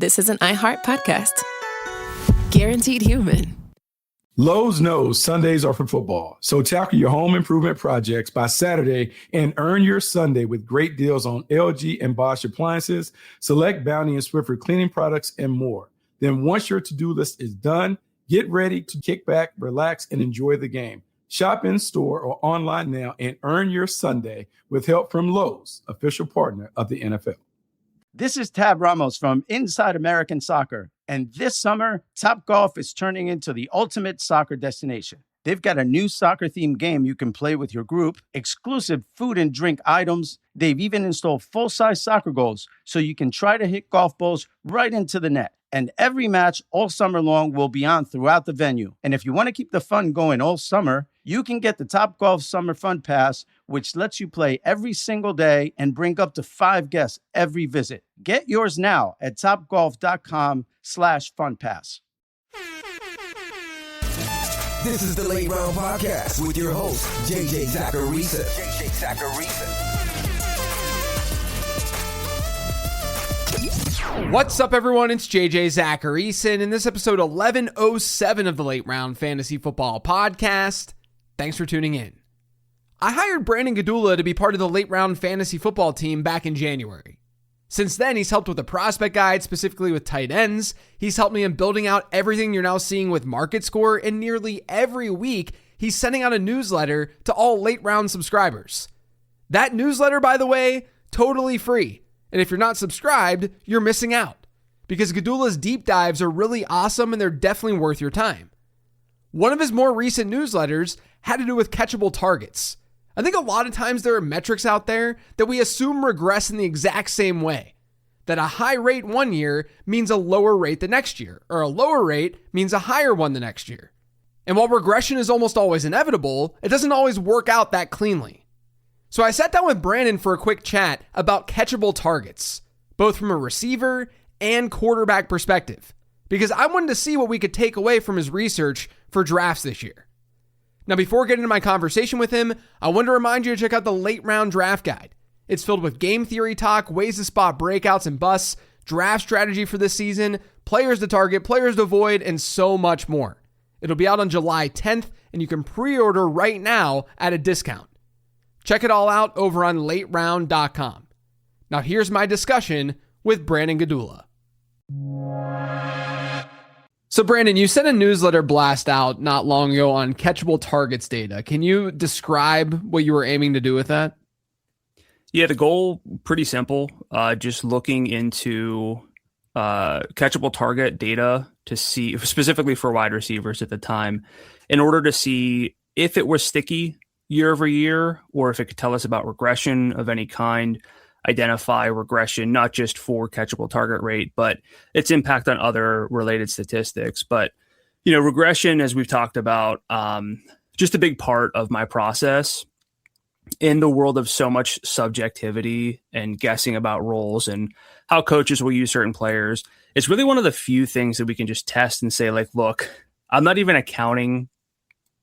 this is an iHeart podcast. Guaranteed human. Lowe's knows Sundays are for football, so tackle your home improvement projects by Saturday and earn your Sunday with great deals on LG and Bosch appliances, select Bounty and Swiffer cleaning products, and more. Then once your to-do list is done, get ready to kick back, relax, and enjoy the game. Shop in store or online now and earn your Sunday with help from Lowe's, official partner of the NFL. This is Tab Ramos from Inside American Soccer. And this summer, Topgolf is turning into the ultimate soccer destination. They've got a new soccer-themed game you can play with your group, exclusive food and drink items. They've even installed full-size soccer goals so you can try to hit golf balls right into the net. And every match all summer long will be on throughout the venue. And if you want to keep the fun going all summer, you can get the Topgolf Summer Fun Pass, which lets you play every single day and bring up to 5 guests every visit. Get yours now at topgolf.com/funpass. This is the Late Round Podcast with your host, JJ Zacharisa. What's up, everyone? It's JJ Zacharisa, and in this episode 1107 of the Late Round Fantasy Football Podcast, thanks for tuning in. I hired Brandon Gdula to be part of the Late Round Fantasy Football team back in January. Since then, he's helped with the prospect guide, specifically with tight ends. He's helped me in building out everything you're now seeing with Market Score, and nearly every week, he's sending out a newsletter to all Late Round subscribers. That newsletter, by the way, totally free. And if you're not subscribed, you're missing out, because Gdula's deep dives are really awesome and they're definitely worth your time. One of his more recent newsletters had to do with catchable targets. I think a lot of times there are metrics out there that we assume regress in the exact same way, that a high rate one year means a lower rate the next year, or a lower rate means a higher one the next year. And while regression is almost always inevitable, it doesn't always work out that cleanly. So I sat down with Brandon for a quick chat about catchable targets, both from a receiver and quarterback perspective, because I wanted to see what we could take away from his research for drafts this year. Now, before getting into my conversation with him, I want to remind you to check out the Late Round Draft Guide. It's filled with game theory talk, ways to spot breakouts and busts, draft strategy for this season, players to target, players to avoid, and so much more. It'll be out on July 10th, and you can pre-order right now at a discount. Check it all out over on lateround.com. Now here's my discussion with Brandon Gdula. So Brandon, you sent a newsletter blast out not long ago on catchable targets data. Can you describe what you were aiming to do with that? Yeah, the goal, pretty simple. Just looking into catchable target data to see, specifically for wide receivers at the time, in order to see if it was sticky year over year, or if it could tell us about regression of any kind, identify regression, not just for catchable target rate, but its impact on other related statistics. But, regression, as we've talked about, just a big part of my process in the world of so much subjectivity and guessing about roles and how coaches will use certain players. It's really one of the few things that we can just test and say, like, look, I'm not even accounting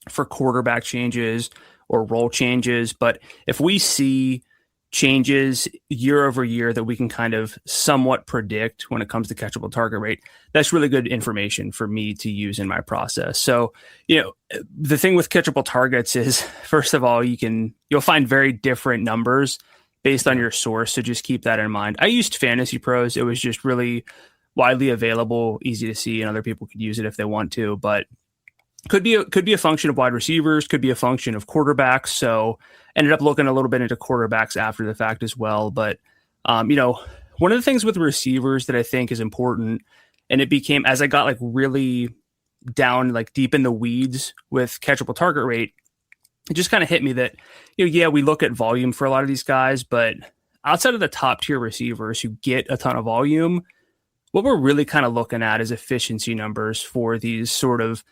for quarterback changes or role changes, but if we see changes year over year that we can kind of somewhat predict when it comes to catchable target rate, that's really good information for me to use in my process. So, the thing with catchable targets is, first of all, you'll find very different numbers based on your source. So just keep that in mind. I used Fantasy Pros. It was just really widely available, easy to see, and other people could use it if they want to, but could be a function of wide receivers, could be a function of quarterbacks. So ended up looking a little bit into quarterbacks after the fact as well. But, one of the things with receivers that I think is important, and it became, as I got really down, deep in the weeds with catchable target rate, it just kind of hit me that, we look at volume for a lot of these guys, but outside of the top tier receivers who get a ton of volume, what we're really kind of looking at is efficiency numbers for these sort of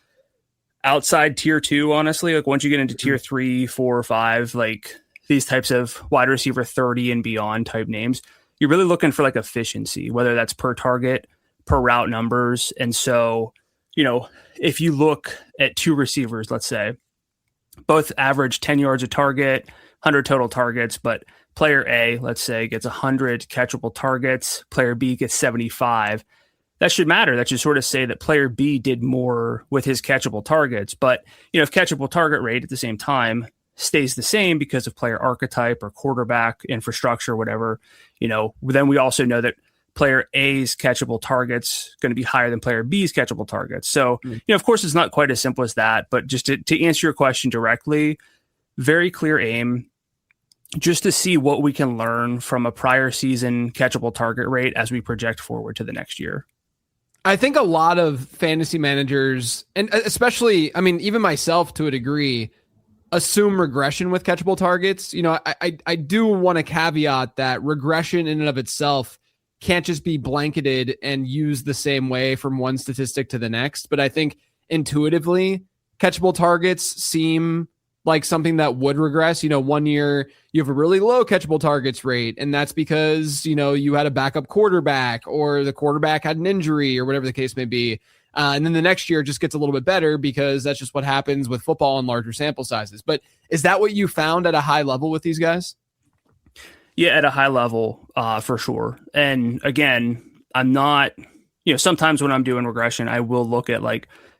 outside tier 2, honestly. Once you get into tier 3, 4, or 5, these types of wide receiver 30 and beyond type names, you're really looking for efficiency, whether that's per target, per route numbers. And so, if you look at 2 receivers, let's say, both average 10 yards a target, 100 total targets, but player A, let's say, gets 100 catchable targets, player B gets 75. that should matter. That should sort of say that player B did more with his catchable targets. But, if catchable target rate at the same time stays the same because of player archetype or quarterback infrastructure, whatever, then we also know that player A's catchable targets going to be higher than player B's catchable targets. So, of course, it's not quite as simple as that. But just to answer your question directly, very clear aim, just to see what we can learn from a prior season catchable target rate as we project forward to the next year. I think a lot of fantasy managers, and especially, even myself to a degree, assume regression with catchable targets. I do want to caveat that regression in and of itself can't just be blanketed and used the same way from one statistic to the next. But I think intuitively, catchable targets seem like something that would regress. 1 year you have a really low catchable targets rate, and that's because, you had a backup quarterback or the quarterback had an injury or whatever the case may be. And then the next year just gets a little bit better because that's just what happens with football and larger sample sizes. But is that what you found at a high level with these guys? Yeah, at a high level, for sure. And again, I'm not, sometimes when I'm doing regression, I will look at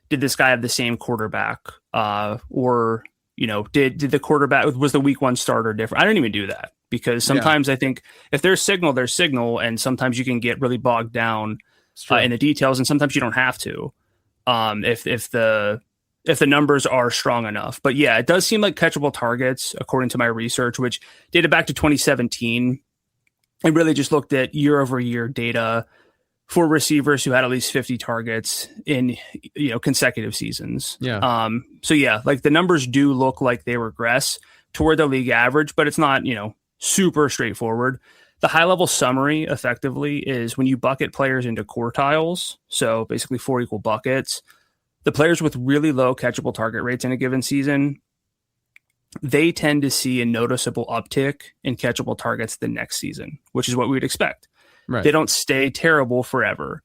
did this guy have the same quarterback? Or, did the quarterback, was the week one starter different? I don't even do that because sometimes I think if there's signal, there's signal. And sometimes you can get really bogged down in the details, and sometimes you don't have to if the numbers are strong enough. But yeah, it does seem like catchable targets, according to my research, which dated back to 2017, and really just looked at year over year data for receivers who had at least 50 targets in consecutive seasons. So yeah, the numbers do look like they regress toward the league average, but it's not super straightforward. The high level summary effectively is when you bucket players into quartiles, so basically 4 equal buckets, the players with really low catchable target rates in a given season, they tend to see a noticeable uptick in catchable targets the next season, which is what we would expect. Right. They don't stay terrible forever.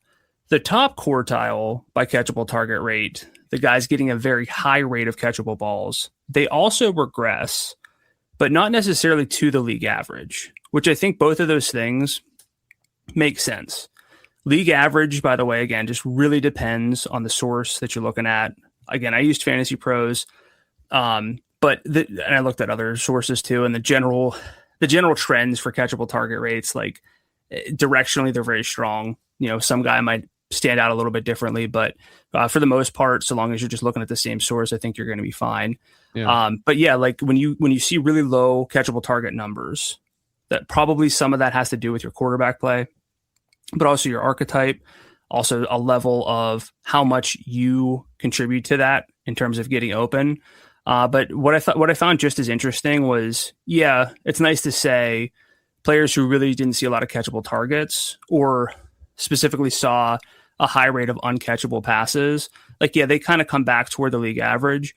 The top quartile by catchable target rate, the guys getting a very high rate of catchable balls, they also regress, but not necessarily to the league average, which I think both of those things make sense. League average, by the way, again, just really depends on the source that you're looking at. Again, I used Fantasy Pros, and I looked at other sources too, and the general trends for catchable target rates, directionally, they're very strong. Some guy might stand out a little bit differently, but for the most part, so long as you're just looking at the same source, I think you're going to be fine. Yeah. But yeah, when you see really low catchable target numbers, that probably some of that has to do with your quarterback play, but also your archetype, also a level of how much you contribute to that in terms of getting open. But what I found just as interesting was, yeah, it's nice to say players who really didn't see a lot of catchable targets or specifically saw a high rate of uncatchable passes, they kind of come back toward the league average.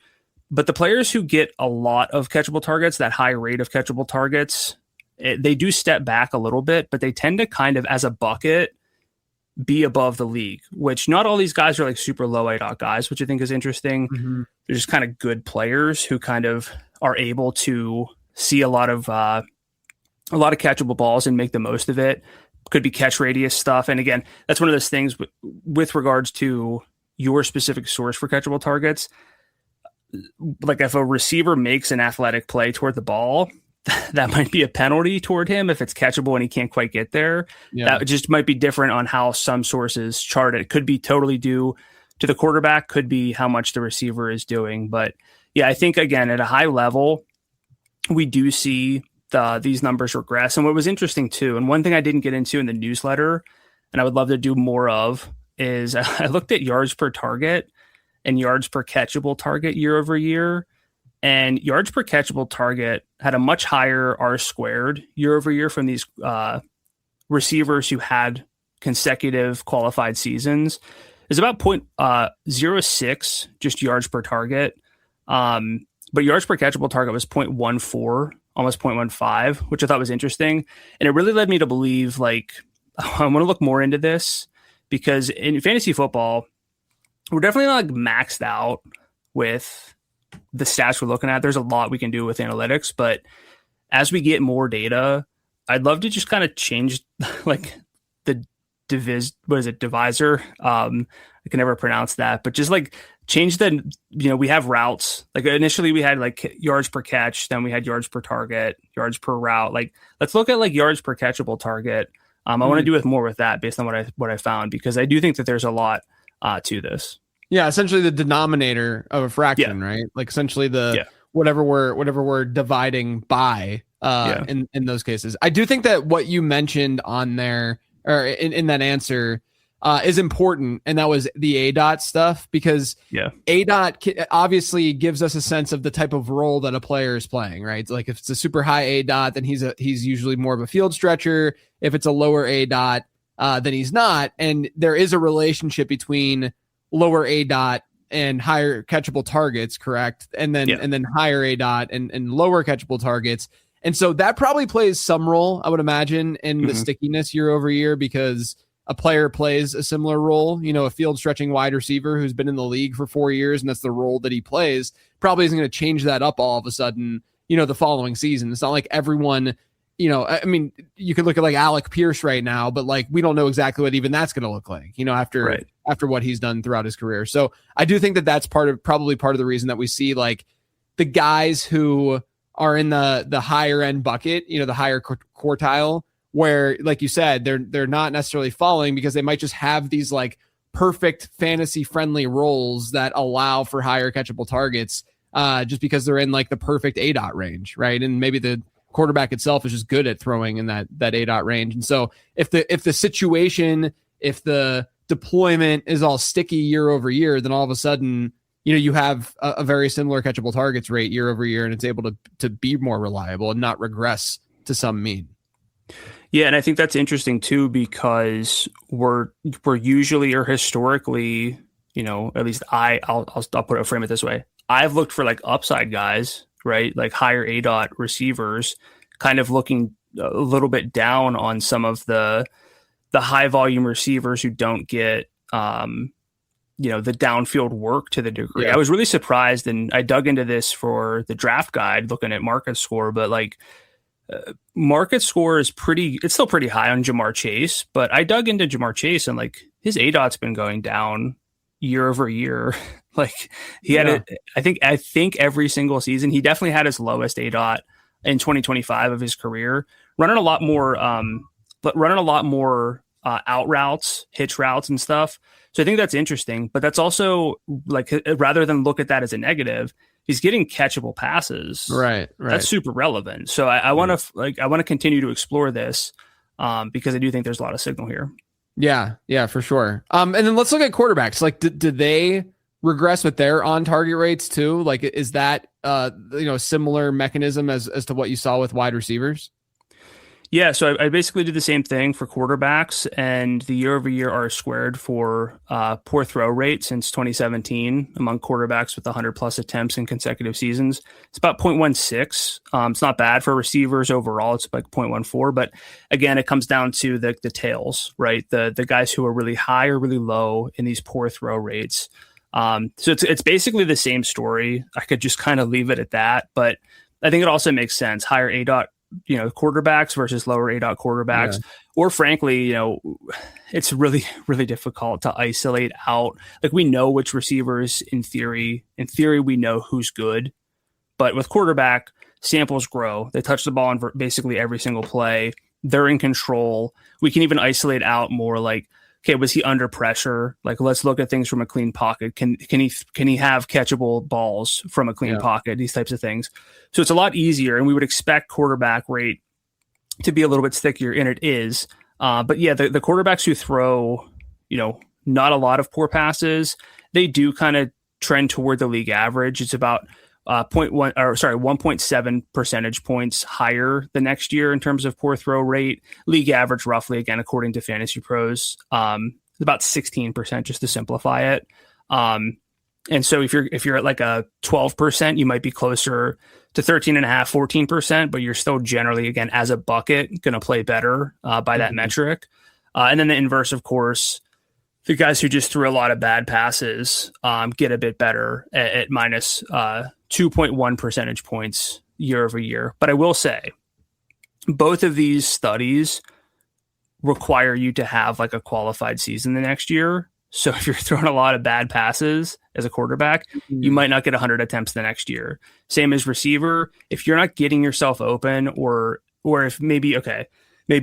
But the players who get a lot of catchable targets, that high rate of catchable targets, they do step back a little bit, but they tend to kind of, as a bucket, be above the league, which not all these guys are super low ADOT guys, which I think is interesting. Mm-hmm. They're just kind of good players who kind of are able to see a lot of catchable balls and make the most of it. Could be catch radius stuff. And again, that's one of those things with regards to your specific source for catchable targets. If a receiver makes an athletic play toward the ball, that might be a penalty toward him if it's catchable and he can't quite get there. Yeah. That just might be different on how some sources chart it. It could be totally due to the quarterback, could be how much the receiver is doing. But yeah, I think again, at a high level, we do see these numbers regress. And what was interesting too, and one thing I didn't get into in the newsletter, and I would love to do more of, is I looked at yards per target and yards per catchable target year over year. And yards per catchable target had a much higher R squared year over year from these receivers who had consecutive qualified seasons. It's about 0.06 just yards per target. But yards per catchable target was 0.14, almost 0.15, which I thought was interesting. And it really led me to believe, I want to look more into this, because in fantasy football, we're definitely not maxed out with the stats we're looking at. There's a lot we can do with analytics, but as we get more data, I'd love to just kind of change the divisor. I can never pronounce that, but just like change we have routes. Like initially we had like yards per catch, then we had yards per target, yards per route. Like let's look at like yards per catchable target. I want to do more with that based on what I found, because I do think that there's a lot to this. Yeah, essentially the denominator of a fraction, right? Like essentially whatever we're dividing by in those cases. I do think that what you mentioned on there or in that answer is important, and that was the ADOT stuff, because ADOT obviously gives us a sense of the type of role that a player is playing, right? Like if it's a super high ADOT, then he's usually more of a field stretcher. If it's a lower ADOT, then he's not. And there is a relationship between lower ADOT and higher catchable targets, correct? And then higher ADOT and lower catchable targets. And so that probably plays some role, I would imagine, in the stickiness year over year, because a player plays a similar role. A field stretching wide receiver who's been in the league for 4 years and that's the role that he plays probably isn't going to change that up all of a sudden, the following season. It's not like everyone, I mean, you could look at like Alec Pierce right now, but like we don't know exactly what even that's going to look like, after what he's done throughout his career. So I do think that that's probably part of the reason that we see like the guys who are in the higher end bucket, the higher quartile, where, like you said, they're not necessarily falling because they might just have these like perfect fantasy friendly roles that allow for higher catchable targets, just because they're in like the perfect ADOT range, right? And maybe the quarterback itself is just good at throwing in that ADOT range. And so if the situation, if the deployment is all sticky year over year, then all of a sudden, you have a very similar catchable targets rate year over year, and it's able to be more reliable and not regress to some mean. Yeah, and I think that's interesting too, because we're usually or historically, at least I'll frame it this way. I've looked for like upside guys, right? Like higher ADOT receivers, kind of looking a little bit down on some of the high volume receivers who don't get the downfield work to the degree. Yeah. I was really surprised, and I dug into this for the draft guide looking at market score, but like market score is it's still pretty high on Jamar Chase, but I dug into Jamar Chase and like his ADOT's been going down year over year. Like he had it, I think every single season. He definitely had his lowest ADOT in 2025 of his career, running a lot more out routes, hitch routes and stuff. So I think that's interesting, but that's also like, rather than look at that as a negative, he's getting catchable passes. Right. That's super relevant. So I want to continue to explore this because I do think there's a lot of signal here. Yeah, for sure. And then let's look at quarterbacks. Like, do they regress with their on target rates too? Like, is that a similar mechanism as to what you saw with wide receivers? Yeah, so I basically did the same thing for quarterbacks, and the year-over-year R-squared for poor throw rate since 2017 among quarterbacks with 100-plus attempts in consecutive seasons. It's about 0.16. It's not bad for receivers overall. It's like 0.14, but again, it comes down to the tails, right? The guys who are really high or really low in these poor throw rates. So it's basically the same story. I could just kind of leave it at that, but I think it also makes sense. Higher ADOT quarterbacks versus lower ADOT quarterbacks, or frankly, it's really, really difficult to isolate out. Like we know which receivers in theory, we know who's good, but with quarterback, samples grow. They touch the ball in basically every single play. They're in control. We can even isolate out more like, okay, was he under pressure? Like, let's look at things from a clean pocket. Can he have catchable balls from a clean pocket? These types of things. So it's a lot easier, and we would expect quarterback rate to be a little bit stickier, and it is. But yeah, the quarterbacks who throw, not a lot of poor passes, they do kind of trend toward the league average. It's about 1.7 percentage points higher the next year in terms of poor throw rate. League average, roughly, again, according to Fantasy Pros, about 16%, just to simplify it. And so if you're at like a 12%, you might be closer to 13.5, 14%, but you're still generally, again, as a bucket, going to play better by that metric. And then the inverse, of course, the guys who just threw a lot of bad passes get a bit better at minus 2.1 percentage points year over year. But I will say, both of these studies require you to have like a qualified season the next year. So if you're throwing a lot of bad passes as a quarterback, you might not get 100 attempts the next year. Same as receiver. If you're not getting yourself open, or if maybe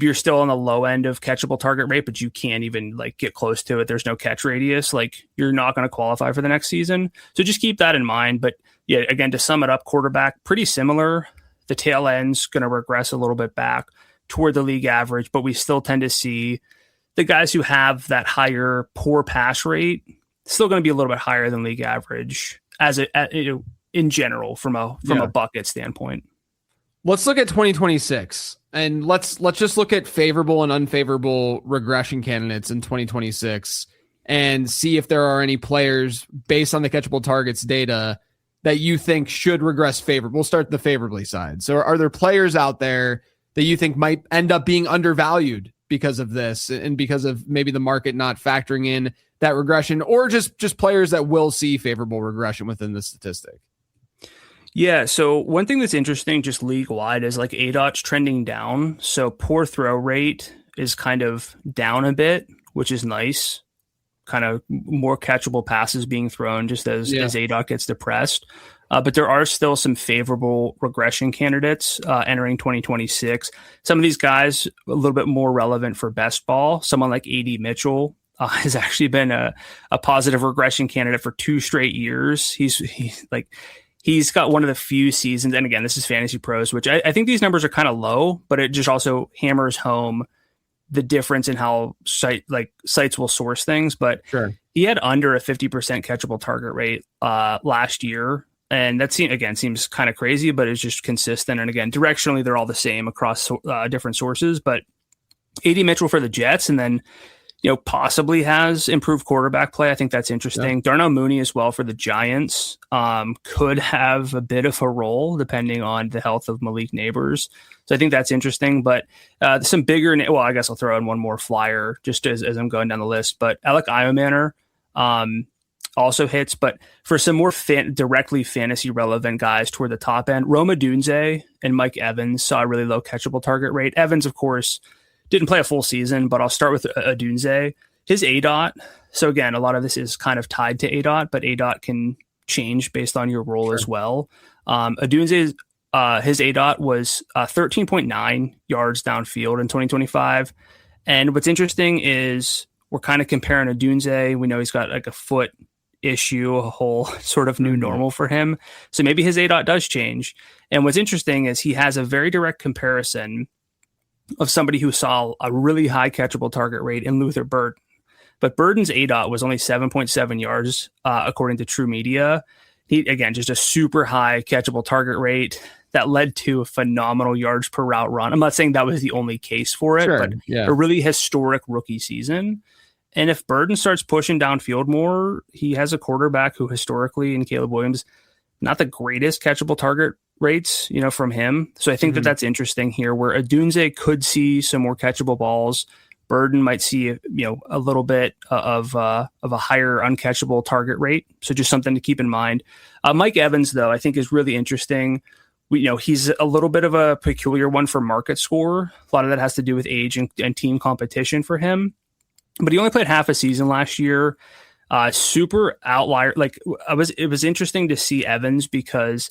you're still on the low end of catchable target rate, but you can't even like get close to it, there's no catch radius, like you're not going to qualify for the next season. So just keep that in mind. But yeah, again, to sum it up, quarterback, pretty similar. The tail end's going to regress a little bit back toward the league average, but we still tend to see the guys who have that higher poor pass rate still going to be a little bit higher than league average in general from a bucket standpoint. Let's look at 2026, and let's just look at favorable and unfavorable regression candidates in 2026 and see if there are any players based on the catchable targets data that you think should regress favorable. We'll start the favorably side. So are there players out there that you think might end up being undervalued because of this and because of maybe the market not factoring in that regression, or just players that will see favorable regression within the statistic? Yeah. So one thing that's interesting just league wide is like ADOT's trending down. So poor throw rate is kind of down a bit, which is nice. Kind of more catchable passes being thrown just as ADOT gets depressed. But there are still some favorable regression candidates entering 2026. Some of these guys a little bit more relevant for best ball. Someone like A.D. Mitchell has actually been a positive regression candidate for 2 straight years. He's got one of the few seasons, and again, this is Fantasy Pros, which I think these numbers are kind of low, but it just also hammers home the difference in how sites will source things. But he had under a 50% catchable target rate last year. And that seems kind of crazy, but it's just consistent. And again, directionally, they're all the same across different sources. But A.D. Mitchell for the Jets, and then possibly has improved quarterback play. I think that's interesting. Yeah. Darnell Mooney as well for the Giants could have a bit of a role depending on the health of Malik Neighbors. So I think that's interesting. But some bigger, I guess I'll throw in one more flyer just as I'm going down the list. But Alec Iomanner also hits, but for some more directly fantasy relevant guys toward the top end, Rome Odunze and Mike Evans saw a really low catchable target rate. Evans, of course, didn't play a full season, but I'll start with Odunze. His ADOT, so again, a lot of this is kind of tied to ADOT, but ADOT can change based on your role as well. Odunze's his ADOT was 13.9 yards downfield in 2025. And what's interesting is we're kind of comparing Odunze. We know he's got like a foot issue, a whole sort of new normal for him. So maybe his ADOT does change. And what's interesting is he has a very direct comparison of somebody who saw a really high catchable target rate in Luther Burden. But Burden's ADOT was only 7.7 yards, according to True Media. He, again, just a super high catchable target rate that led to a phenomenal yards per route run. I'm not saying that was the only case for it, but a really historic rookie season. And if Burden starts pushing downfield more, he has a quarterback who historically, in Caleb Williams, not the greatest catchable target rates, from him. So I think that that's interesting here, where Odunze could see some more catchable balls. Burden might see, a little bit of a higher uncatchable target rate. So just something to keep in mind. Mike Evans, though, I think is really interesting. He's a little bit of a peculiar one for market score. A lot of that has to do with age and team competition for him. But he only played half a season last year. Super outlier. It was interesting to see Evans because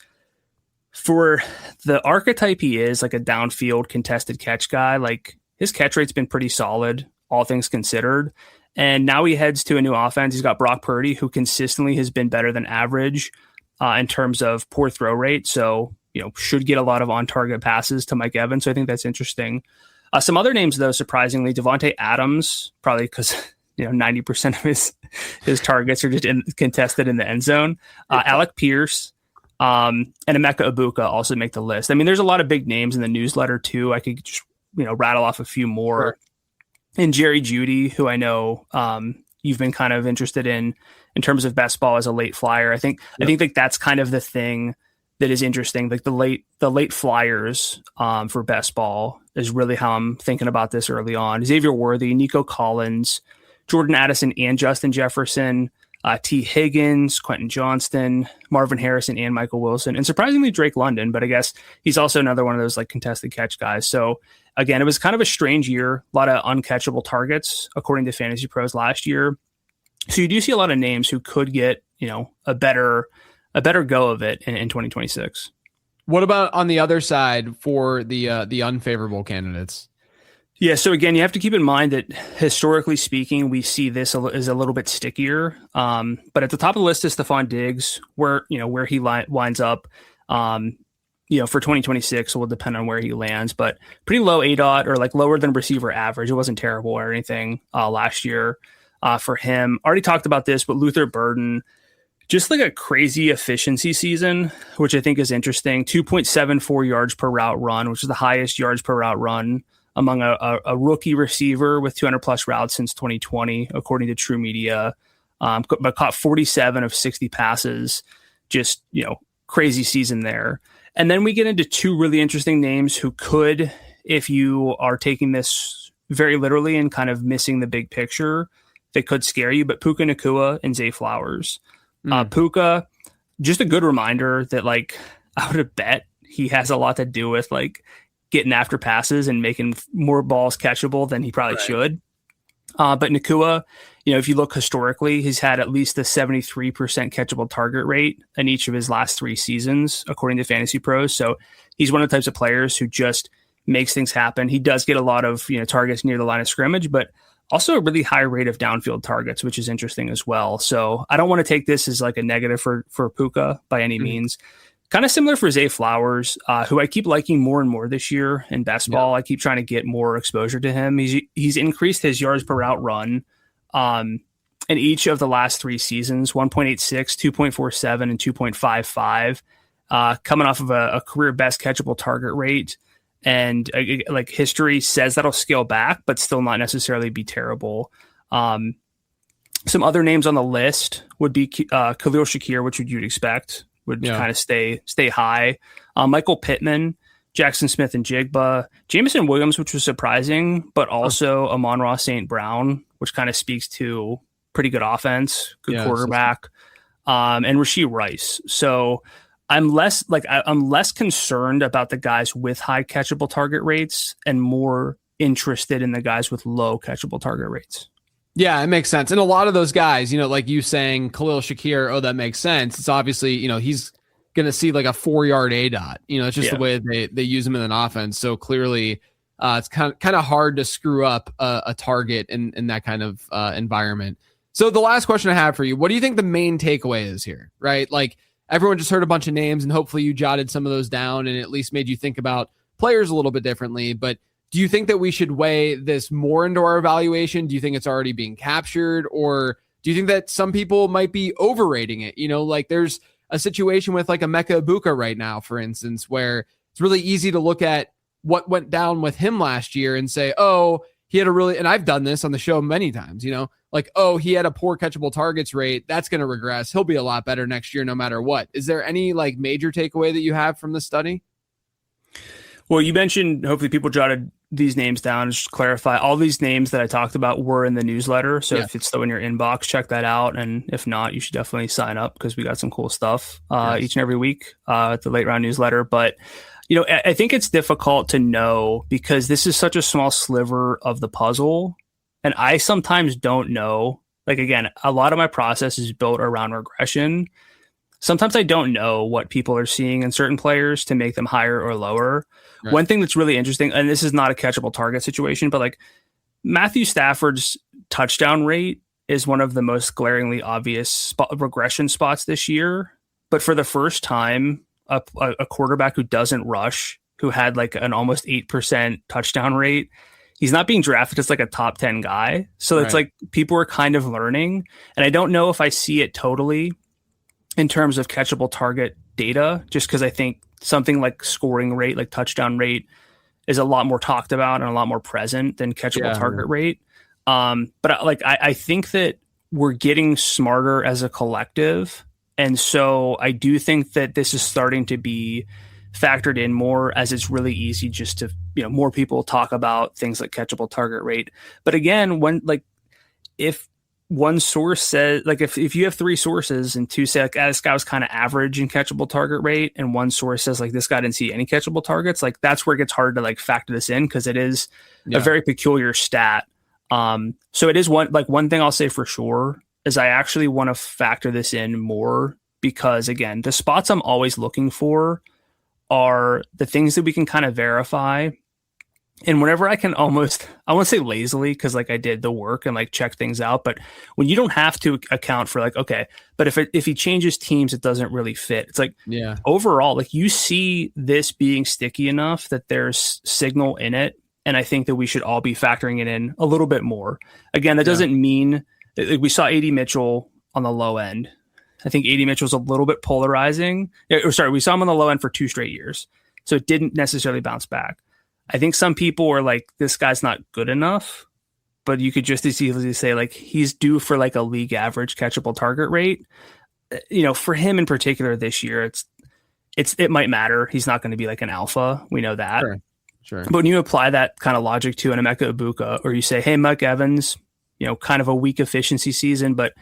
for the archetype he is, like a downfield contested catch guy, like his catch rate's been pretty solid, all things considered. And now he heads to a new offense. He's got Brock Purdy, who consistently has been better than average in terms of poor throw rate. So, should get a lot of on-target passes to Mike Evans. So I think that's interesting. Some other names, though, surprisingly, Devontae Adams, probably because 90% of his targets are just contested in the end zone. Alec Pierce and Emeka Ibuka also make the list. I mean, there's a lot of big names in the newsletter too. I could just rattle off a few more. Sure. And Jerry Jeudy, who I know you've been kind of interested in terms of best ball as a late flyer. I think like that's kind of the thing that is interesting. Like the late flyers for best ball is really how I'm thinking about this early on. Xavier Worthy, Nico Collins, Jordan Addison, and Justin Jefferson. T. Higgins, Quentin Johnston, Marvin Harrison, and Michael Wilson, and surprisingly Drake London. But I guess he's also another one of those like contested catch guys. So again, it was kind of a strange year, a lot of uncatchable targets according to Fantasy Pros last year. So you do see a lot of names who could get, a better go of it in 2026. What about on the other side for the unfavorable candidates? Yeah, so again, you have to keep in mind that historically speaking, we see this as a little bit stickier. But at the top of the list is Stephon Diggs, where he winds up. For 2026, it will depend on where he lands, but pretty low ADOT, or like lower than receiver average. It wasn't terrible or anything last year for him. Already talked about this, but Luther Burden, just like a crazy efficiency season, which I think is interesting. 2.74 yards per route run, which is the highest yards per route run among a rookie receiver with 200 plus routes since 2020, according to True Media, but caught 47 of 60 passes. Just, crazy season there. And then we get into two really interesting names who could, if you are taking this very literally and kind of missing the big picture, they could scare you, but Puka Nacua and Zay Flowers. Puka, just a good reminder that like I would have bet he has a lot to do with like getting after passes and making more balls catchable than he probably should. But Nacua, if you look historically, he's had at least a 73% catchable target rate in each of his last 3 seasons, according to Fantasy Pros. So he's one of the types of players who just makes things happen. He does get a lot of targets near the line of scrimmage, but also a really high rate of downfield targets, which is interesting as well. So I don't want to take this as like a negative for Puka by any means. Kind of similar for Zay Flowers, who I keep liking more and more this year in best ball. I keep trying to get more exposure to him. He's increased his yards per route run in each of the last 3 seasons, 1.86, 2.47, and 2.55, coming off of a career best catchable target rate. And like history says that'll scale back, but still not necessarily be terrible. Some other names on the list would be Khalil Shakir, which you'd expect would kind of stay high. Michael Pittman, Jackson Smith and Jigba, Jameson Williams, which was surprising, but also Amon-Ra St. Brown, which kind of speaks to pretty good offense, good quarterback, and Rashee Rice. So I'm less concerned about the guys with high catchable target rates and more interested in the guys with low catchable target rates. Yeah, it makes sense. And a lot of those guys, like you saying Khalil Shakir, that makes sense. It's obviously, he's going to see like a 4-yard ADOT. It's just the way they use him in an offense. So clearly it's kind of hard to screw up a target in that kind of environment. So the last question I have for you, what do you think the main takeaway is here, right? Like everyone just heard a bunch of names and hopefully you jotted some of those down and at least made you think about players a little bit differently. But do you think that we should weigh this more into our evaluation? Do you think it's already being captured? Or do you think that some people might be overrating it? Like there's a situation with like Emeka Egbuka right now, for instance, where it's really easy to look at what went down with him last year and say, oh, he had and I've done this on the show many times, like, oh, he had a poor catchable targets rate. That's going to regress. He'll be a lot better next year, no matter what. Is there any like major takeaway that you have from the study? Well, you mentioned hopefully people jotted these names down. Just to clarify, all these names that I talked about were in the newsletter. So if it's still in your inbox, check that out. And if not, you should definitely sign up because we got some cool stuff each and every week at the Late Round newsletter. But, I think it's difficult to know because this is such a small sliver of the puzzle. And I sometimes don't know. Like, again, a lot of my process is built around regression. Sometimes I don't know what people are seeing in certain players to make them higher or lower. Right. One thing that's really interesting, and this is not a catchable target situation, but like Matthew Stafford's touchdown rate is one of the most glaringly obvious regression spots this year. But for the first time, a quarterback who doesn't rush, who had like an almost 8% touchdown rate, he's not being drafted as like a top 10 guy. So it's like people are kind of learning. And I don't know if I see it totally in terms of catchable target data, just because I think something like scoring rate, like touchdown rate, is a lot more talked about and a lot more present than catchable target rate. But like I think that we're getting smarter as a collective. And so I do think that this is starting to be factored in more, as it's really easy just to, more people talk about things like catchable target rate. But again, if one source says, like, if you have three sources and two say, like, this guy was kind of average in catchable target rate, and one source says, like, this guy didn't see any catchable targets, like, that's where it gets hard to, like, factor this in, because it is a very peculiar stat. So it is one thing I'll say for sure is I actually want to factor this in more, because, again, the spots I'm always looking for are the things that we can kind of verify. And whenever I can almost, I won't say lazily, because, like, I did the work and, like, check things out, but when you don't have to account for, like, okay, but if he changes teams, it doesn't really fit. It's like, overall, like, you see this being sticky enough that there's signal in it. And I think that we should all be factoring it in a little bit more. Again, that doesn't mean that we saw AD Mitchell on the low end. I think AD Mitchell's a little bit polarizing. We saw him on the low end for 2 straight years. So it didn't necessarily bounce back. I think some people are like, this guy's not good enough, but you could just as easily say, like, he's due for, like, a league average catchable target rate. You know, for him in particular this year, it might matter. He's not going to be like an alpha. We know that. Sure. But when you apply that kind of logic to an Emeka Ibuka, or you say, hey, Mike Evans, you know, kind of a weak efficiency season, but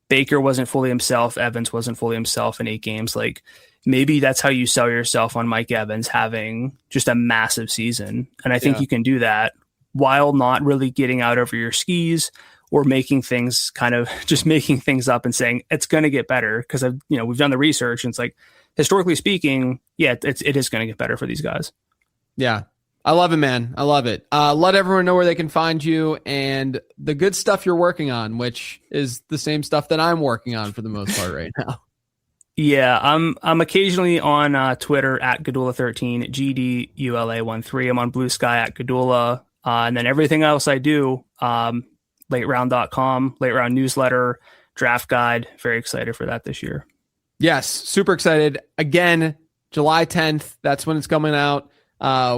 Baker wasn't fully himself, Evans wasn't fully himself in 8 games, like, maybe that's how you sell yourself on Mike Evans having just a massive season. And I think you can do that while not really getting out over your skis or making things making things up and saying it's going to get better. Because we've done the research, and it's like, historically speaking, it is going to get better for these guys. Yeah. I love it, man. I love it. Let everyone know where they can find you and the good stuff you're working on, which is the same stuff that I'm working on for the most part right now. Yeah, I'm occasionally on Twitter at Gdula13, GDULA13. I'm on Blue Sky at Gdula. And then everything else I do, lateround.com, late round newsletter, draft guide. Very excited for that this year. Yes, super excited. Again, July 10th, that's when it's coming out.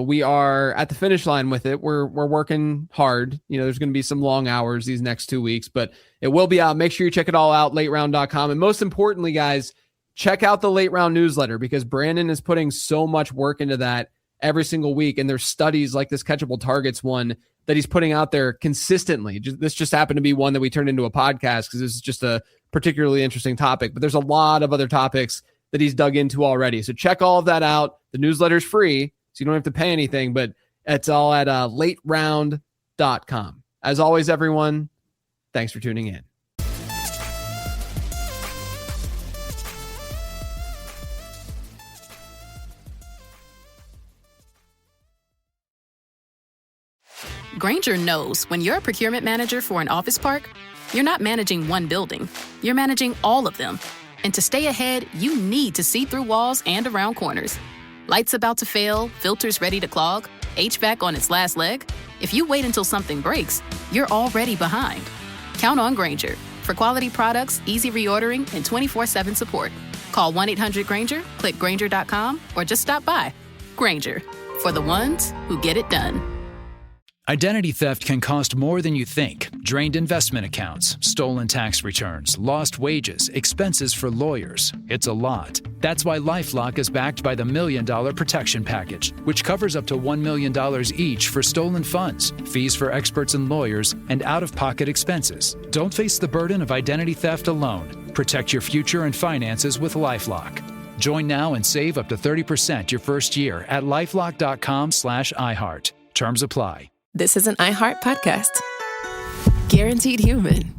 We are at the finish line with it. We're working hard. You know, there's going to be some long hours these next 2 weeks, but it will be out. Make sure you check it all out, lateround.com. And most importantly, guys, check out the Late Round newsletter, because Brandon is putting so much work into that every single week. And there's studies like this Catchable Targets one that he's putting out there consistently. This just happened to be one that we turned into a podcast because this is just a particularly interesting topic. But there's a lot of other topics that he's dug into already. So check all of that out. The newsletter's free, so you don't have to pay anything, but it's all at lateround.com. As always, everyone, thanks for tuning in. Grainger knows when you're a procurement manager for an office park, you're not managing one building, you're managing all of them. And to stay ahead, you need to see through walls and around corners. Lights about to fail, filters ready to clog, HVAC on its last leg. If you wait until something breaks, you're already behind. Count on Grainger for quality products, easy reordering, and 24/7 support. Call 1-800-GRAINGER, click Grainger.com, or just stop by. Grainger, for the ones who get it done. Identity theft can cost more than you think. Drained investment accounts, stolen tax returns, lost wages, expenses for lawyers. It's a lot. That's why LifeLock is backed by the $1 Million Protection Package, which covers up to $1 million each for stolen funds, fees for experts and lawyers, and out-of-pocket expenses. Don't face the burden of identity theft alone. Protect your future and finances with LifeLock. Join now and save up to 30% your first year at LifeLock.com/iHeart. Terms apply. This is an iHeart podcast. Guaranteed human.